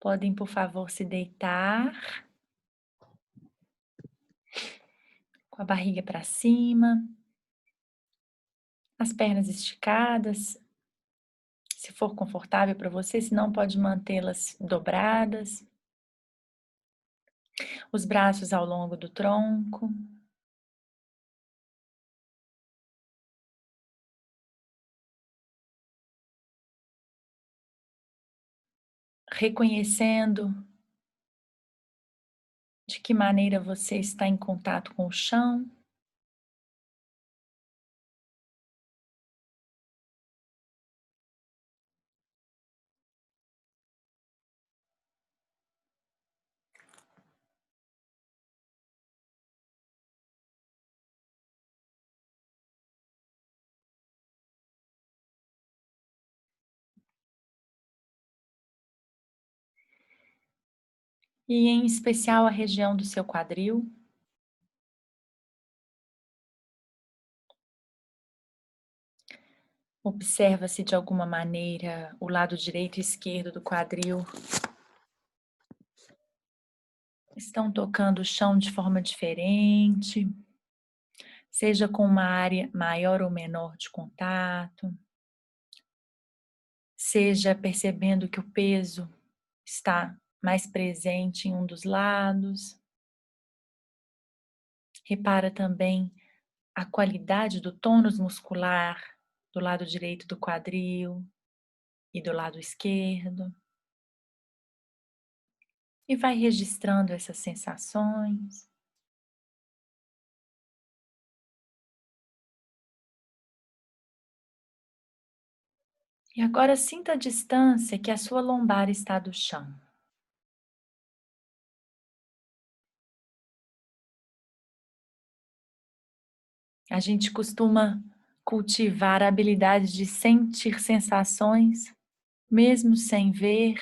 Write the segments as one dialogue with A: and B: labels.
A: Podem, por favor, se deitar com a barriga para cima, as pernas esticadas, se for confortável para você, se não, pode mantê-las dobradas, os braços ao longo do tronco. Reconhecendo de que maneira você está em contato com o chão. E em especial a região do seu quadril. Observa se de alguma maneira o lado direito e esquerdo do quadril estão tocando o chão de forma diferente, seja com uma área maior ou menor de contato, seja percebendo que o peso está mais presente em um dos lados. Repara também a qualidade do tônus muscular do lado direito do quadril e do lado esquerdo. E vai registrando essas sensações. E agora sinta a distância que a sua lombar está do chão. A gente costuma cultivar a habilidade de sentir sensações, mesmo sem ver,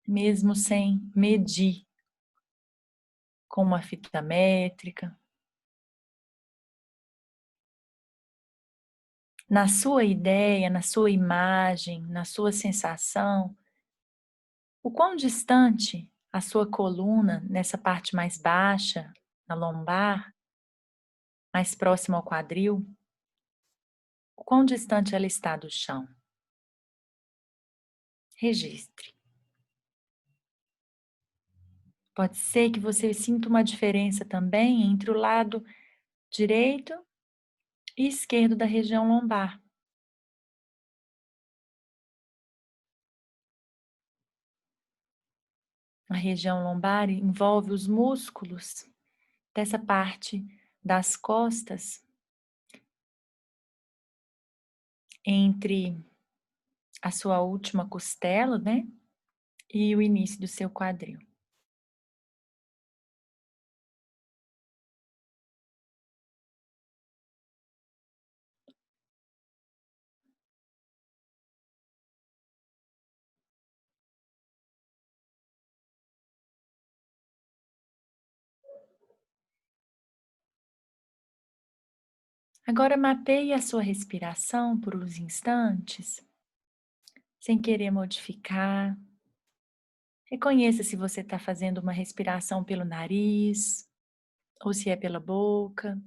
A: mesmo sem medir, com uma fita métrica. Na sua ideia, na sua imagem, na sua sensação, o quão distante a sua coluna, nessa parte mais baixa, na lombar, mais próxima ao quadril, o quão distante ela está do chão? Registre. Pode ser que você sinta uma diferença também entre o lado direito e esquerdo da região lombar. A região lombar envolve os músculos dessa parte das costas, entre a sua última costela, né, e o início do seu quadril. Agora mapeie a sua respiração por uns instantes, sem querer modificar. Reconheça se você está fazendo uma respiração pelo nariz ou se é pela boca.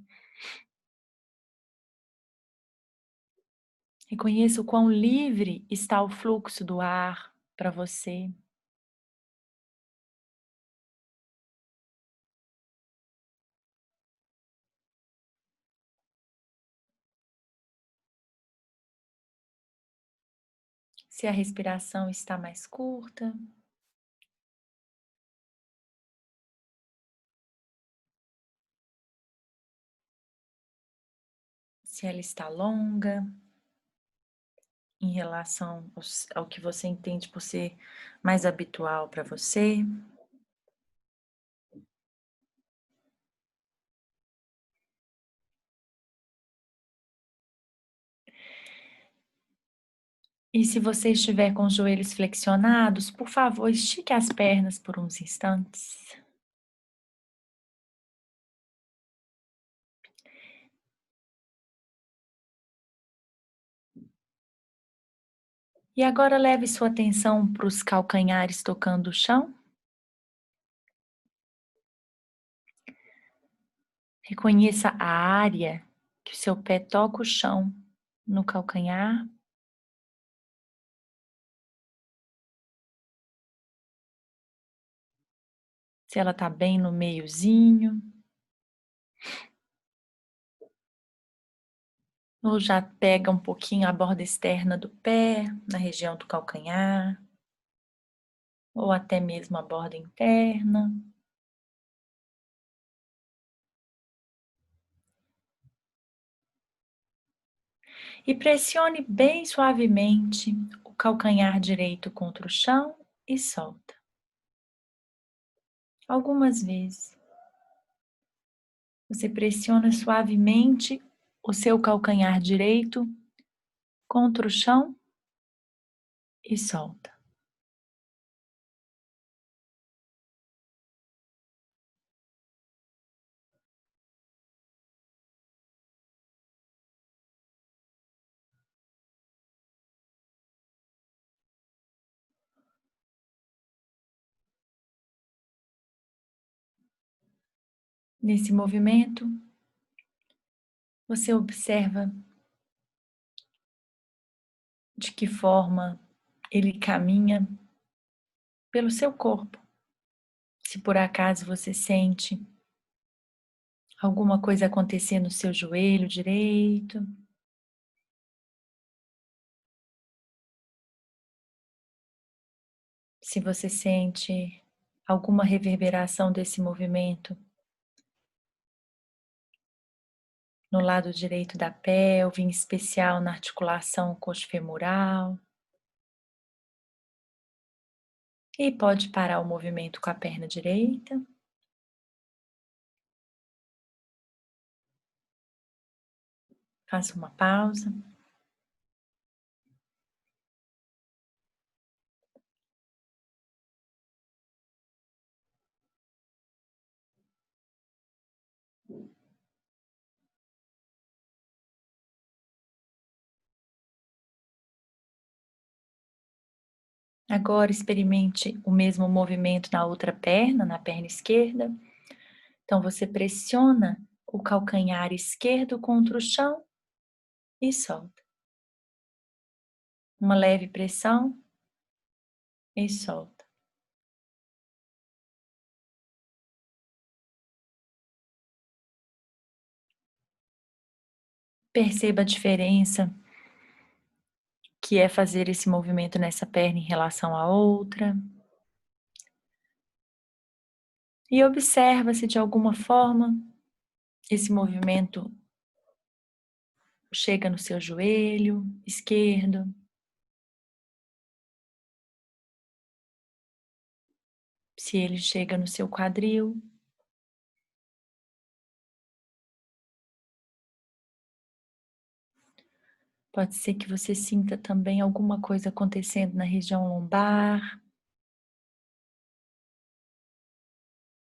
A: Reconheça o quão livre está o fluxo do ar para você. Se a respiração está mais curta, se ela está longa, em relação ao que você entende por ser mais habitual para você. E se você estiver com os joelhos flexionados, por favor, estique as pernas por uns instantes. E agora leve sua atenção para os calcanhares tocando o chão. Reconheça a área que o seu pé toca o chão no calcanhar. Se ela está bem no meiozinho, ou já pega um pouquinho a borda externa do pé, na região do calcanhar, ou até mesmo a borda interna. E pressione bem suavemente o calcanhar direito contra o chão e solta. Algumas vezes. Você pressiona suavemente o seu calcanhar direito contra o chão e solta. Nesse movimento, você observa de que forma ele caminha pelo seu corpo. Se por acaso você sente alguma coisa acontecer no seu joelho direito, se você sente alguma reverberação desse movimento no lado direito da pelve, em especial na articulação coxofemoral. E pode parar o movimento com a perna direita. Faça uma pausa. Agora experimente o mesmo movimento na outra perna, na perna esquerda. Então você pressiona o calcanhar esquerdo contra o chão e solta. Uma leve pressão e solta. Perceba a diferença que é fazer esse movimento nessa perna em relação à outra. E observa se de alguma forma esse movimento chega no seu joelho esquerdo, se ele chega no seu quadril. Pode ser que você sinta também alguma coisa acontecendo na região lombar.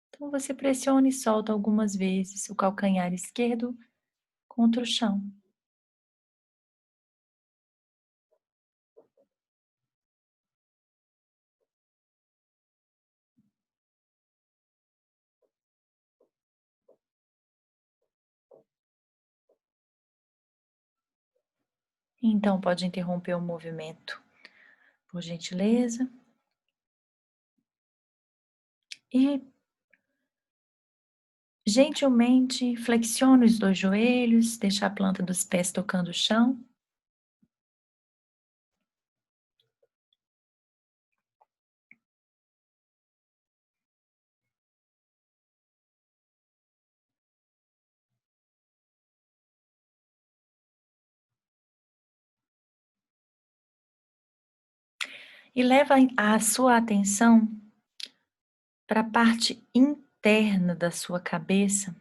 A: Então você pressiona e solta algumas vezes o calcanhar esquerdo contra o chão. Então pode interromper o movimento, por gentileza. E gentilmente flexione os dois joelhos, deixa a planta dos pés tocando o chão. E leva a sua atenção para a parte interna da sua cabeça,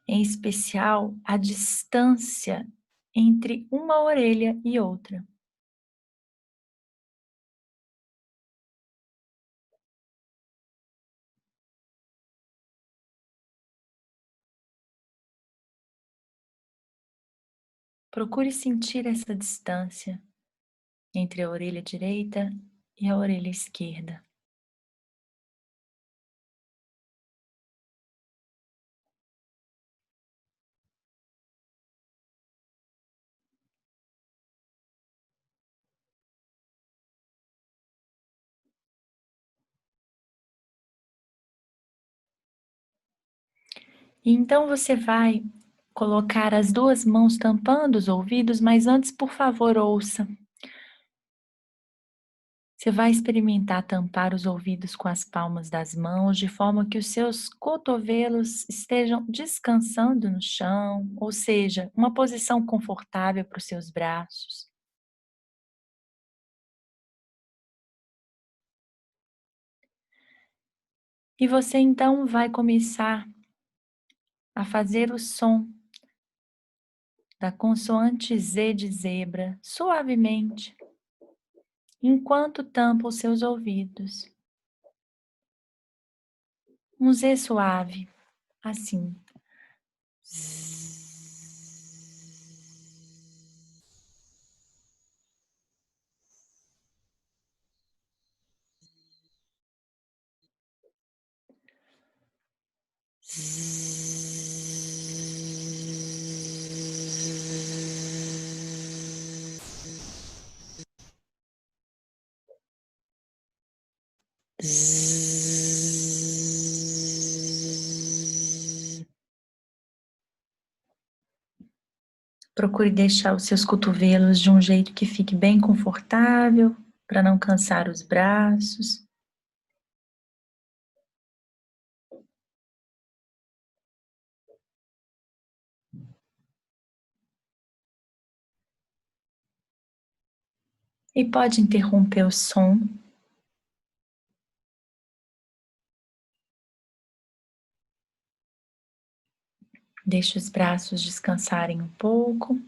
A: em especial a distância entre uma orelha e outra. Procure sentir essa distância entre a orelha direita e a orelha esquerda. E então você vai colocar as 2 mãos tampando os ouvidos, mas antes, por favor, ouça. Você vai experimentar tampar os ouvidos com as palmas das mãos, de forma que os seus cotovelos estejam descansando no chão, ou seja, uma posição confortável para os seus braços. E você então vai começar a fazer o som da consoante Z de zebra suavemente, enquanto tampa os seus ouvidos. Um Z suave, assim. Procure deixar os seus cotovelos de um jeito que fique bem confortável, para não cansar os braços. E pode interromper o som. Deixe os braços descansarem um pouco.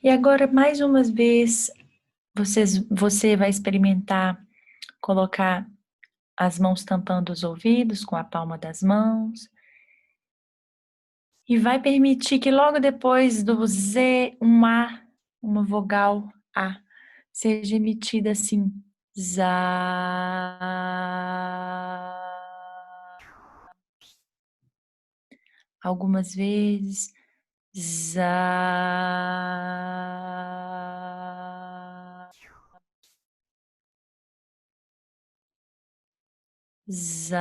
A: E agora, mais uma vez, você vai experimentar colocar as mãos tampando os ouvidos com a palma das mãos. E vai permitir que logo depois do Z, um A, uma vogal A, seja emitida assim. Zá. Algumas vezes. Zá. Zá.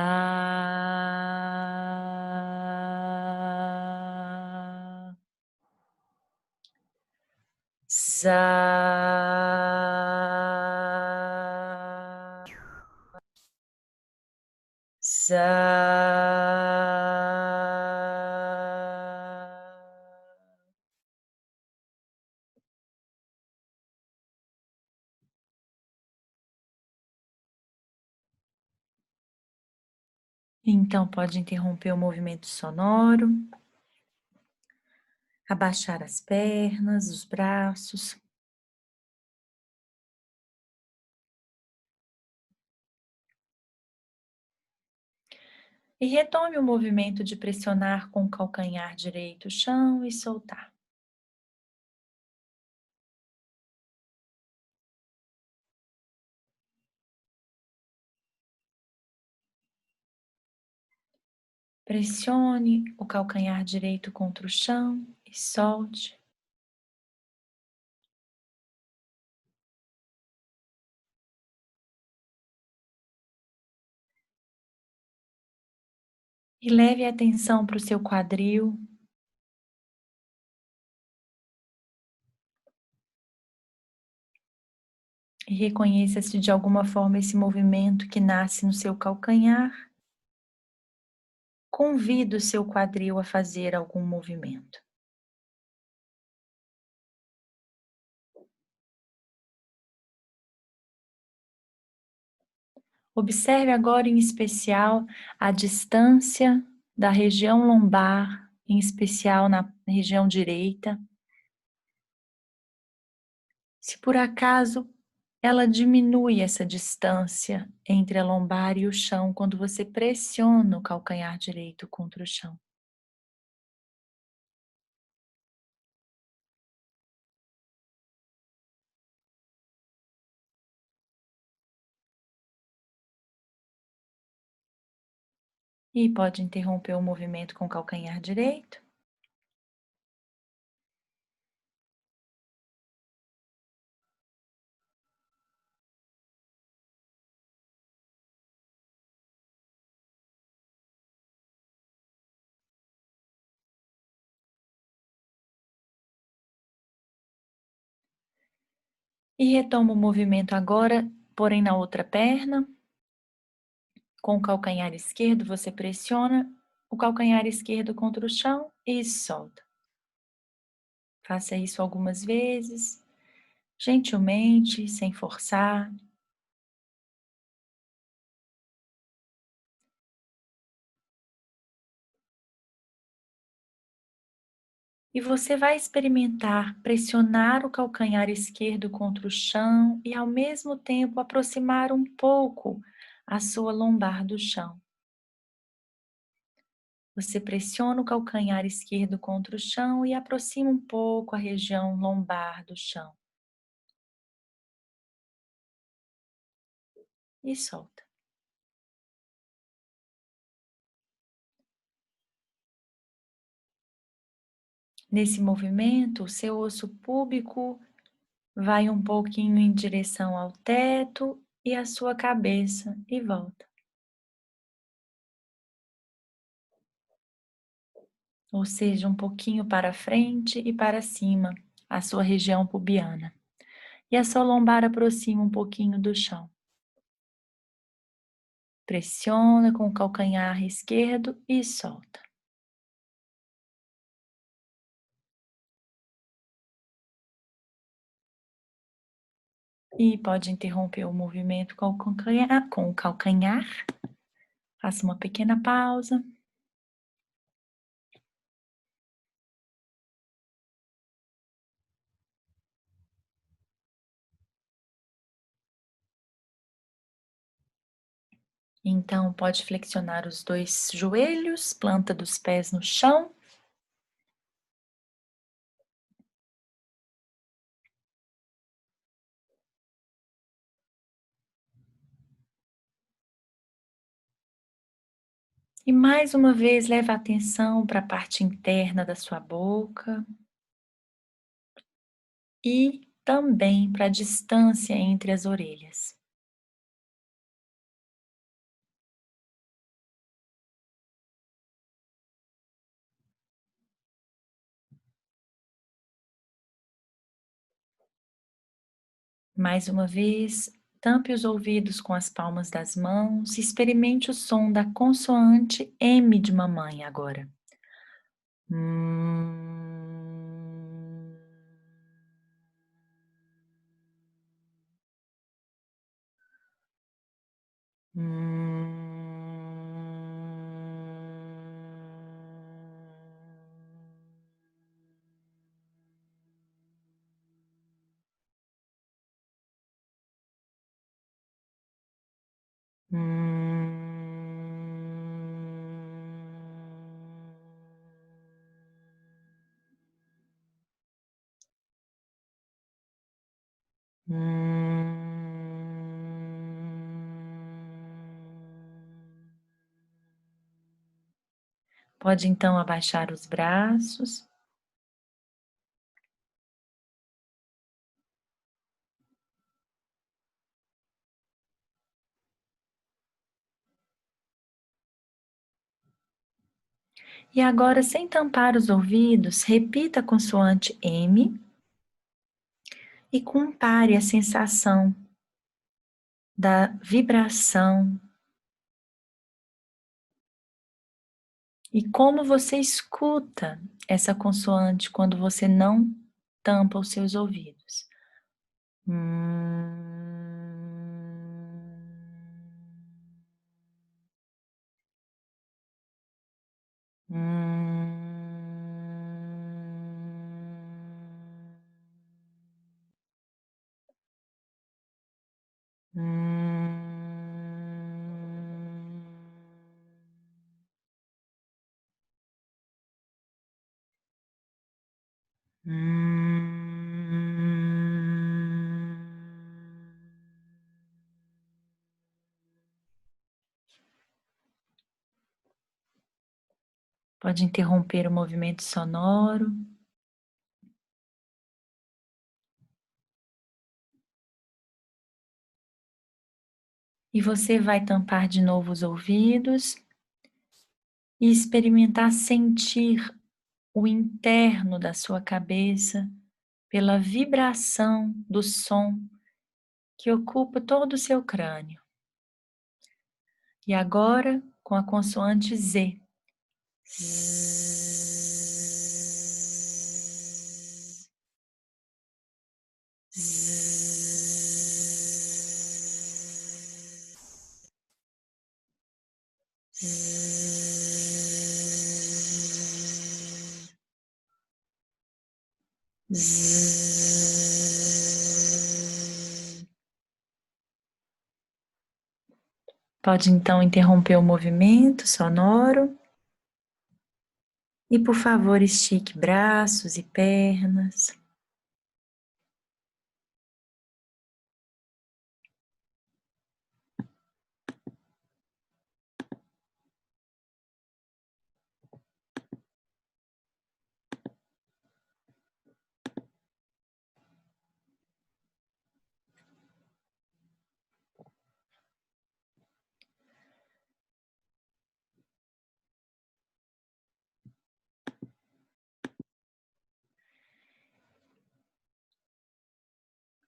A: Zá. Zá. Então pode interromper o movimento sonoro, abaixar as pernas, os braços. E retome o movimento de pressionar com o calcanhar direito o chão e soltar. Pressione o calcanhar direito contra o chão e solte. E leve a atenção para o seu quadril. E reconheça se de alguma forma esse movimento que nasce no seu calcanhar convida o seu quadril a fazer algum movimento. Observe agora em especial a distância da região lombar, em especial na região direita. Se por acaso ela diminui essa distância entre a lombar e o chão quando você pressiona o calcanhar direito contra o chão. E pode interromper o movimento com o calcanhar direito. E retoma o movimento agora, porém na outra perna. Com o calcanhar esquerdo, você pressiona o calcanhar esquerdo contra o chão e solta. Faça isso algumas vezes, gentilmente, sem forçar. E você vai experimentar pressionar o calcanhar esquerdo contra o chão e, ao mesmo tempo, aproximar um pouco a sua lombar do chão. Você pressiona o calcanhar esquerdo contra o chão e aproxima um pouco a região lombar do chão. E solta. Nesse movimento, o seu osso púbico vai um pouquinho em direção ao teto e a sua cabeça e volta. Ou seja, um pouquinho para frente e para cima, a sua região pubiana. E a sua lombar aproxima um pouquinho do chão. Pressiona com o calcanhar esquerdo e solta. E pode interromper o movimento com o calcanhar. Faça uma pequena pausa. Então, pode flexionar os dois joelhos, planta dos pés no chão. E mais uma vez, leve a atenção para a parte interna da sua boca e também para a distância entre as orelhas. Mais uma vez, tampe os ouvidos com as palmas das mãos e experimente o som da consoante M de mamãe agora. Hum. Pode então abaixar os braços. E agora, sem tampar os ouvidos, repita a consoante M e compare a sensação da vibração e como você escuta essa consoante quando você não tampa os seus ouvidos. Hum. Pode interromper o movimento sonoro. E você vai tampar de novo os ouvidos e experimentar sentir o interno da sua cabeça pela vibração do som que ocupa todo o seu crânio. E agora, com a consoante Z. Zzz, zzz, zzz, zzz. Pode então interromper o movimento sonoro. E por favor, estique braços e pernas.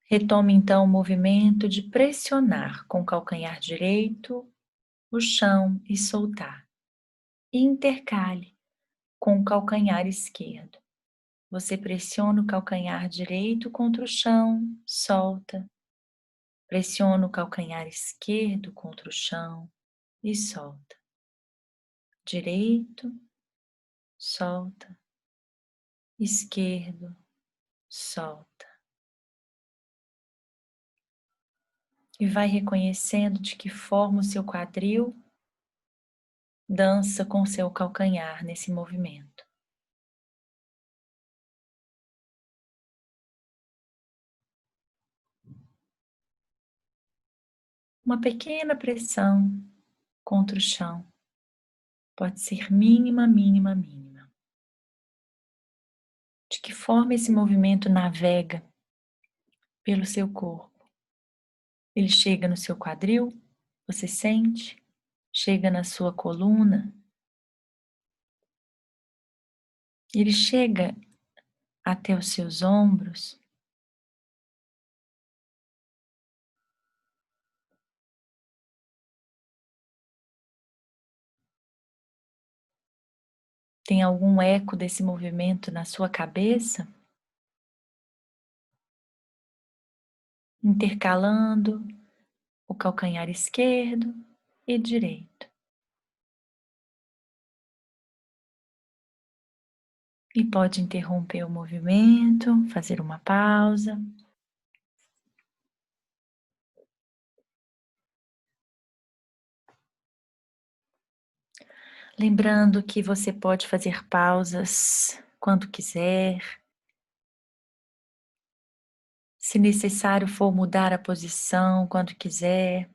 A: Retome então o movimento de pressionar com o calcanhar direito o chão e soltar. E intercale com o calcanhar esquerdo. Você pressiona o calcanhar direito contra o chão, solta. Pressiona o calcanhar esquerdo contra o chão e solta. Direito, solta. Esquerdo, solta. E vai reconhecendo de que forma o seu quadril dança com o seu calcanhar nesse movimento. Uma pequena pressão contra o chão. Pode ser mínima, mínima, mínima. De que forma esse movimento navega pelo seu corpo? Ele chega no seu quadril, você sente? Chega na sua coluna? Ele chega até os seus ombros? Tem algum eco desse movimento na sua cabeça? Intercalando o calcanhar esquerdo e direito. E pode interromper o movimento, fazer uma pausa. Lembrando que você pode fazer pausas quando quiser. Se necessário for mudar a posição quando quiser.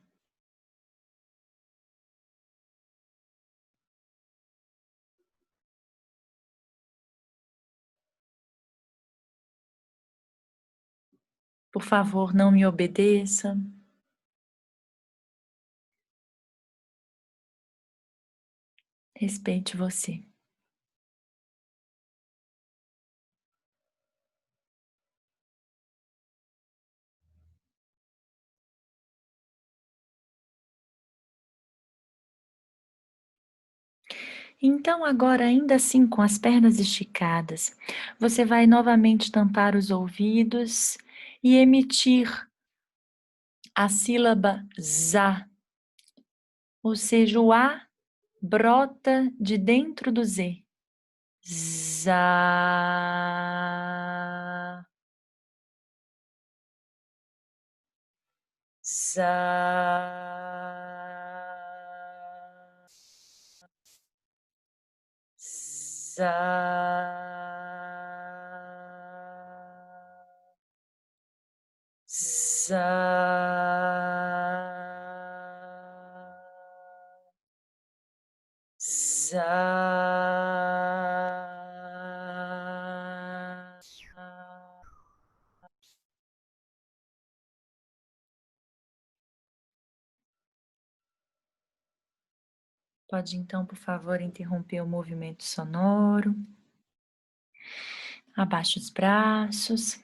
A: Por favor, não me obedeça. Respeite você. Então, agora, ainda assim, com as pernas esticadas, você vai novamente tampar os ouvidos e emitir a sílaba ZA, ou seja, o A brota de dentro do Z. Za, za, za. Za. Za. Pode então, por favor, interromper o movimento sonoro. Abaixe os braços.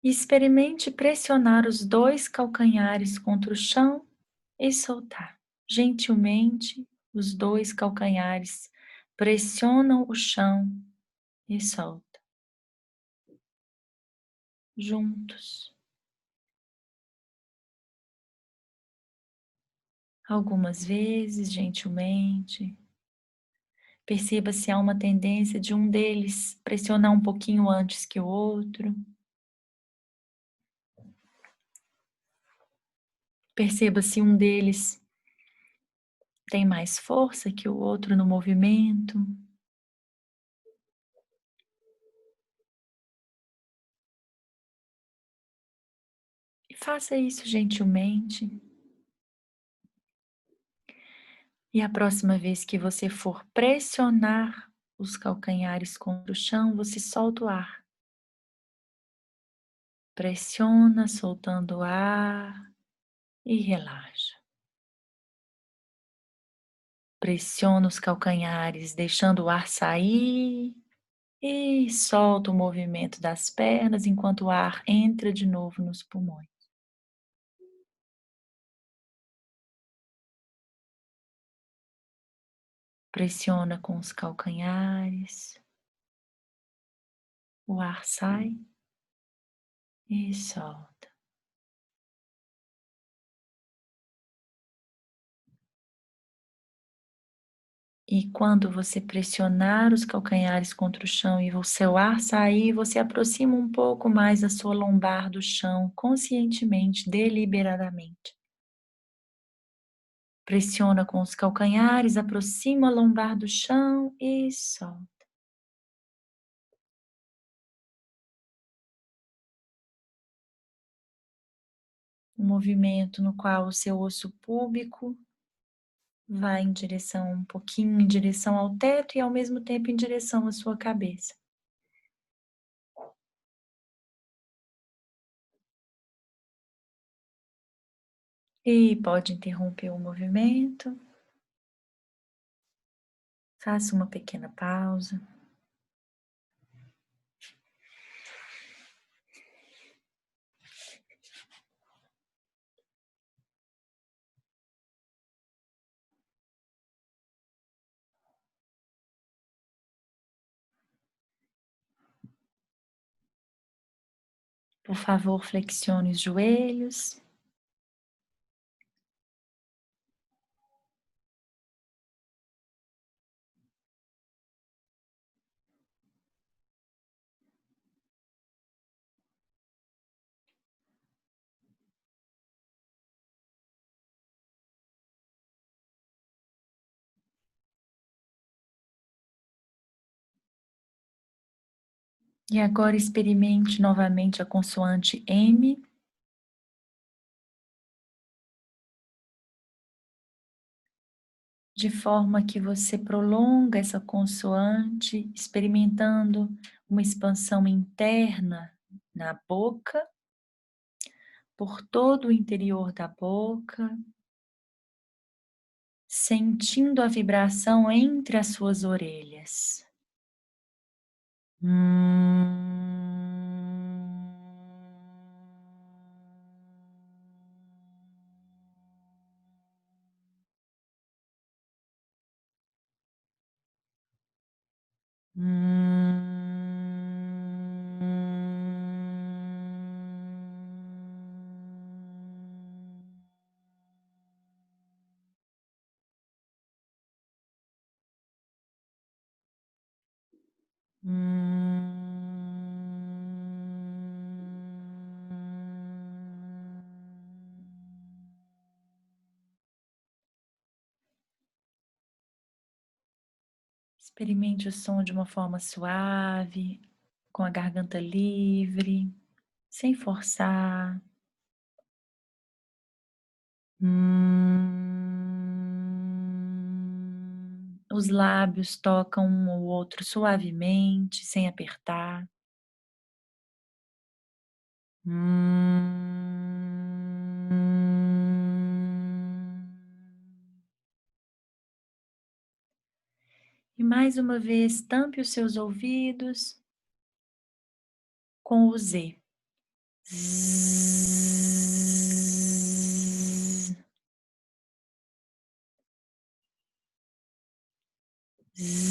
A: E experimente pressionar os dois calcanhares contra o chão e soltar. Gentilmente, os dois calcanhares pressionam o chão e solta. Juntos. Algumas vezes, gentilmente. Perceba se há uma tendência de um deles pressionar um pouquinho antes que o outro. Perceba se um deles tem mais força que o outro no movimento. E faça isso gentilmente. E a próxima vez que você for pressionar os calcanhares contra o chão, você solta o ar. Pressiona, soltando o ar e relaxa. Pressiona os calcanhares, deixando o ar sair e solta o movimento das pernas enquanto o ar entra de novo nos pulmões. Pressiona com os calcanhares, o ar sai e solta. E quando você pressionar os calcanhares contra o chão e o seu ar sair, você aproxima um pouco mais a sua lombar do chão, conscientemente, deliberadamente. Pressiona com os calcanhares, aproxima a lombar do chão e solta. Um movimento no qual o seu osso púbico vai em direção, um pouquinho em direção ao teto e ao mesmo tempo em direção à sua cabeça. E pode interromper o movimento. Faça uma pequena pausa. Por favor, flexione os joelhos. E agora experimente novamente a consoante M, de forma que você prolonga essa consoante, experimentando uma expansão interna na boca, por todo o interior da boca, sentindo a vibração entre as suas orelhas. Experimente o som de uma forma suave, com a garganta livre, sem forçar. Os lábios tocam um ao outro suavemente, sem apertar. E mais uma vez, tampe os seus ouvidos com o Z. Zzz, zzz,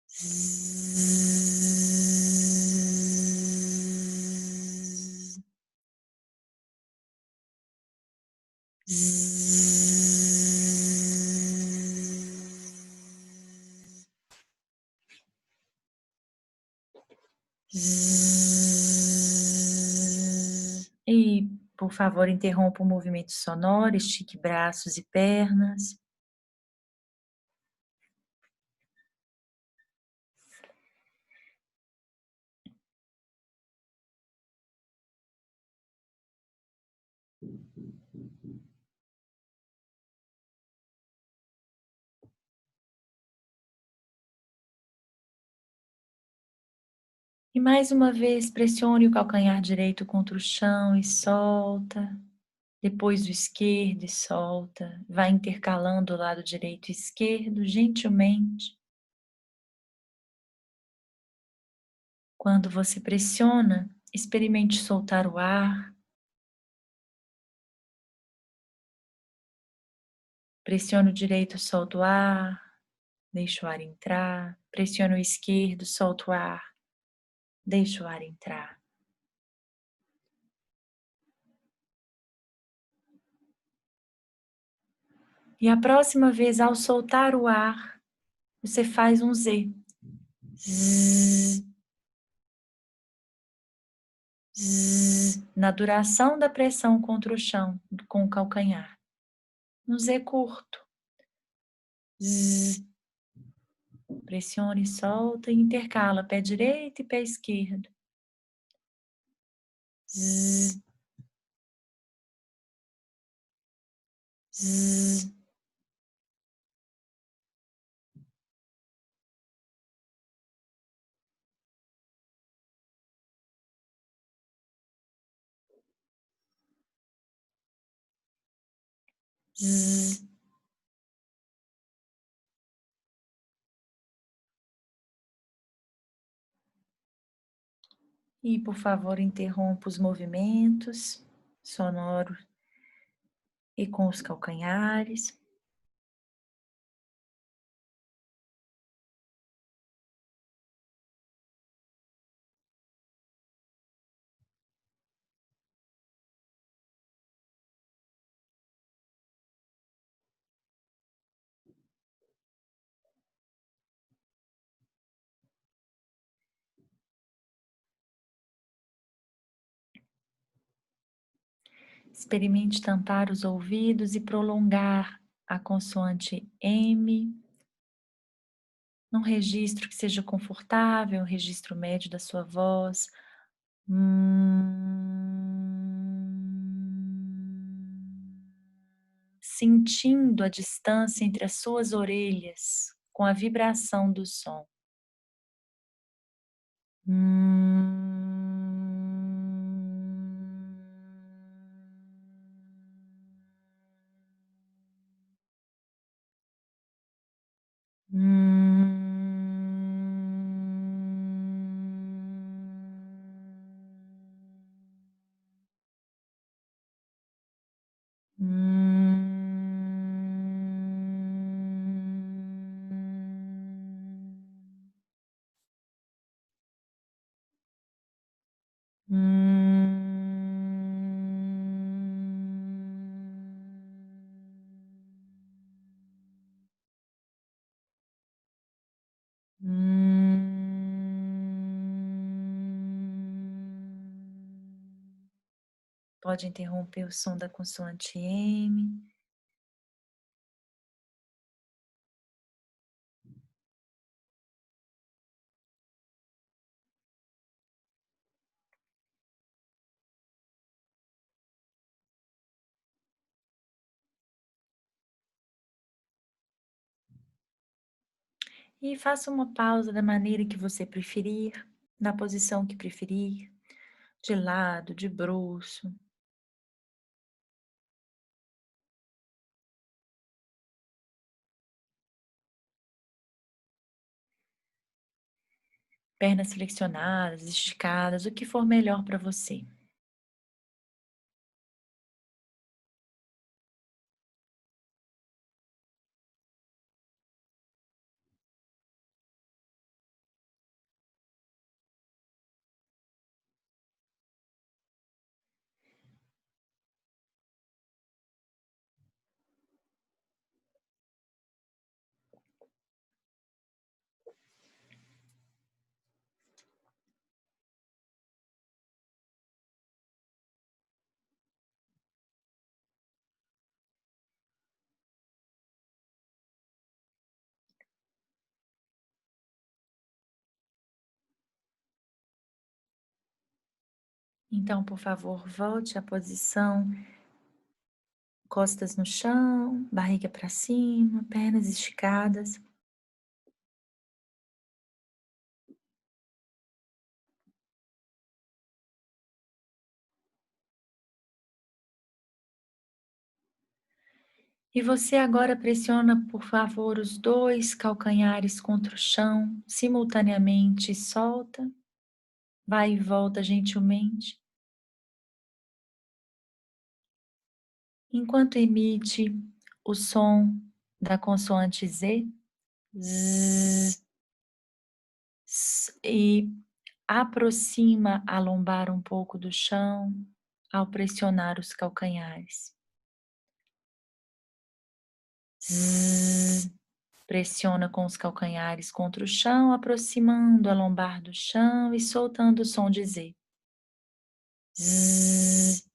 A: zzz, zzz, zzz. E, por favor, interrompa o movimento sonoro, estique braços e pernas. E mais uma vez, pressione o calcanhar direito contra o chão e solta. Depois o esquerdo e solta. Vai intercalando o lado direito e esquerdo gentilmente. Quando você pressiona, experimente soltar o ar. Pressione o direito, solta o ar. Deixa o ar entrar. Pressione o esquerdo, solta o ar. Deixa o ar entrar. E a próxima vez, ao soltar o ar, você faz um Z. Zzz, zzz, na duração da pressão contra o chão, com o calcanhar. Um Z curto. Zzz, pressione, solta e intercala pé direito e pé esquerdo. Zzz, zzz, zzz. E, por favor, interrompa os movimentos sonoros e com os calcanhares. Experimente tampar os ouvidos e prolongar a consoante M num registro que seja confortável, um registro médio da sua voz. Sentindo a distância entre as suas orelhas com a vibração do som. Pode interromper o som da consoante M E faça uma pausa da maneira que você preferir, na posição que preferir, de lado, de bruço, pernas flexionadas, esticadas, o que for melhor para você. Então, por favor, volte à posição, costas no chão, barriga para cima, pernas esticadas. E você agora pressiona, por favor, os dois calcanhares contra o chão, simultaneamente, e solta, vai e volta gentilmente, enquanto emite o som da consoante Z, zzz, e aproxima a lombar um pouco do chão ao pressionar os calcanhares. Zzz, pressiona com os calcanhares contra o chão, aproximando a lombar do chão e soltando o som de Z. Zzz,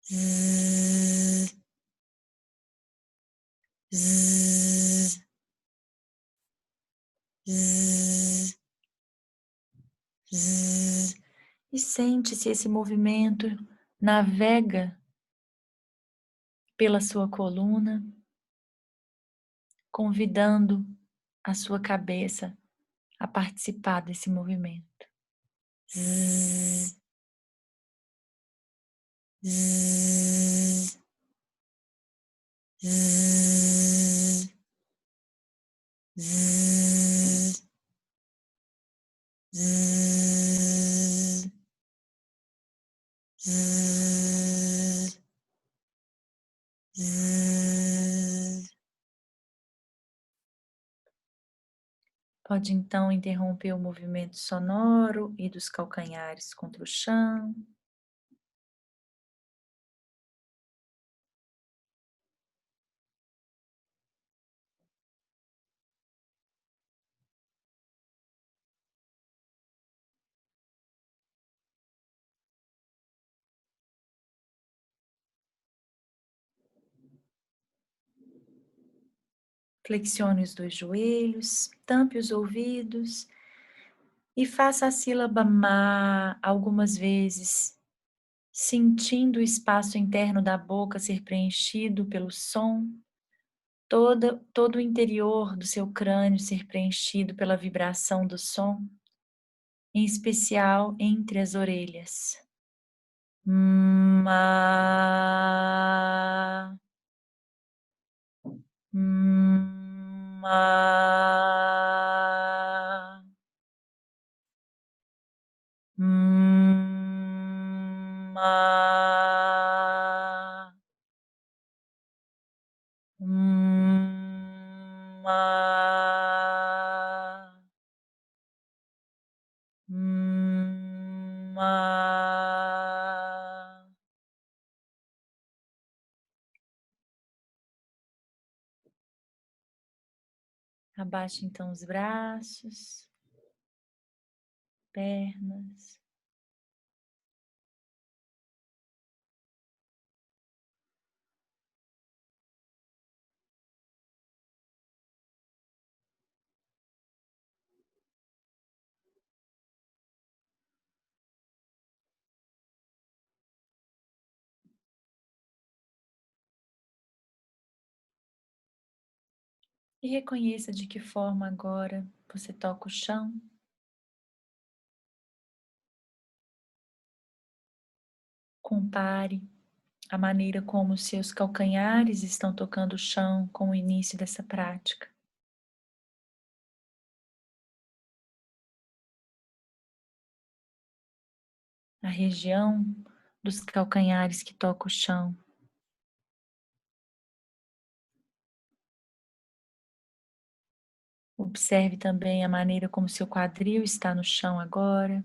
A: zzz, zzz, zzz, zzz. E sente se esse movimento navega pela sua coluna, convidando a sua cabeça a participar desse movimento. Zzz, zzz, zzz, zzz, zzz, zzz, zzz. Pode então interromper o movimento sonoro e dos calcanhares contra o chão. Flexione os dois joelhos, tampe os ouvidos e faça a sílaba Ma algumas vezes, sentindo o espaço interno da boca ser preenchido pelo som, todo o interior do seu crânio ser preenchido pela vibração do som, em especial entre as orelhas. Ma, ma, ma, ma, ma. Abaixe então os braços, pernas. e reconheça de que forma agora você toca o chão. Compare a maneira como os seus calcanhares estão tocando o chão com o início dessa prática. A região dos calcanhares que toca o chão. Observe também a maneira como seu quadril está no chão agora,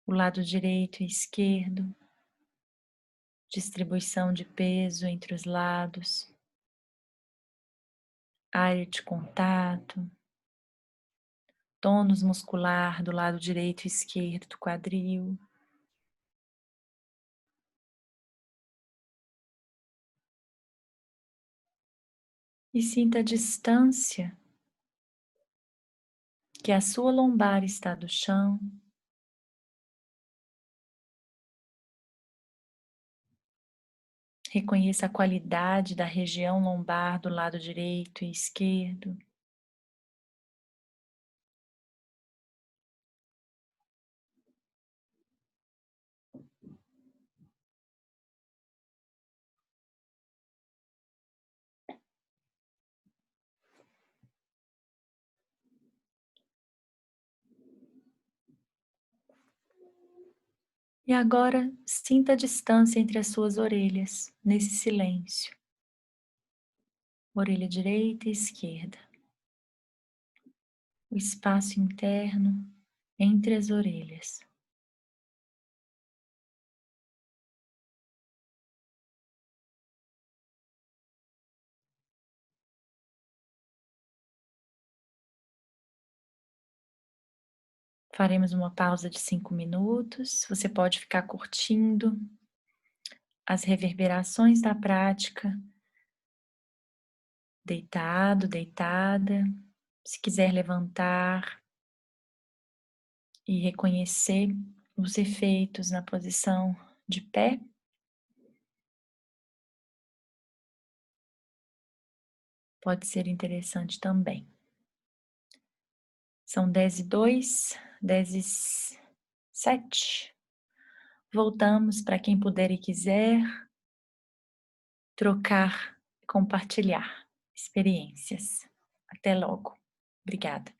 A: o lado direito e esquerdo, distribuição de peso entre os lados, área de contato, tônus muscular do lado direito e esquerdo do quadril. E sinta a distância que a sua lombar está do chão. Reconheça a qualidade da região lombar do lado direito e esquerdo. E agora sinta a distância entre as suas orelhas, nesse silêncio. Orelha direita e esquerda. O espaço interno entre as orelhas. Faremos uma pausa de 5 minutos. Você pode ficar curtindo as reverberações da prática, deitado, deitada. Se quiser levantar e reconhecer os efeitos na posição de pé, pode ser interessante também. São 10:02, 10:07. Voltamos para quem puder e quiser trocar, compartilhar experiências. Até logo. Obrigada.